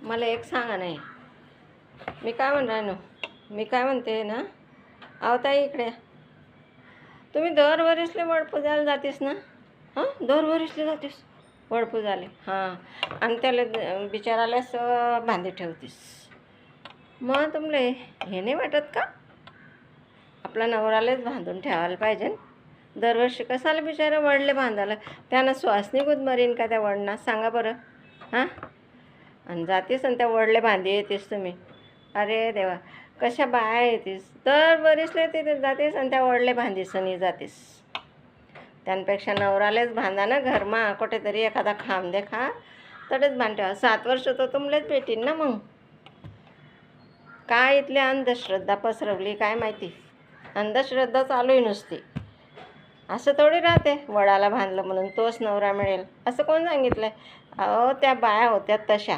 मला एक सांगा नाही. मी काय म्हणणार मी काय म्हणते ना, अहो ताई इकडे तुम्ही दरवर्षीला वडपूजाला जातेस ना? हां, दरवर्षीला जातेस वडपूजाले. हां, आणि त्याला बिचाराल्यास बांधी ठेवतीस. मग तुमले हे नाही वाटत का आपला नवरालाच बांधून ठेवायला पाहिजे? दरवर्षी कसाला बिचारा वडले बांधायला? त्यानं श्वासनी गुदमरीन का त्या वडना? सांगा बरं. हां, आणि जातीस आणि त्या वडले बांधी येतेस तुम्ही. अरे देवा, कशा बाया येतीस दरवर्षीला ते जातेस आणि त्या वडले बांधीस आणि जातीस. त्यापेक्षा नवरालेच बांधा ना घरमा, कुठेतरी एखादा खांब देखा तडेच बांधठेवा. 7 वर्ष तर तुमलेच भेटीन ना. मग काय इथली अंधश्रद्धा पसरवली काय माहिती. अंधश्रद्धा चालू आहे नुसती. असं थोडी राहते वडाला बांधलं म्हणून तोच नवरा मिळेल, असं कोण सांगितलं आहे? अहो त्या बाया होत्या तशा.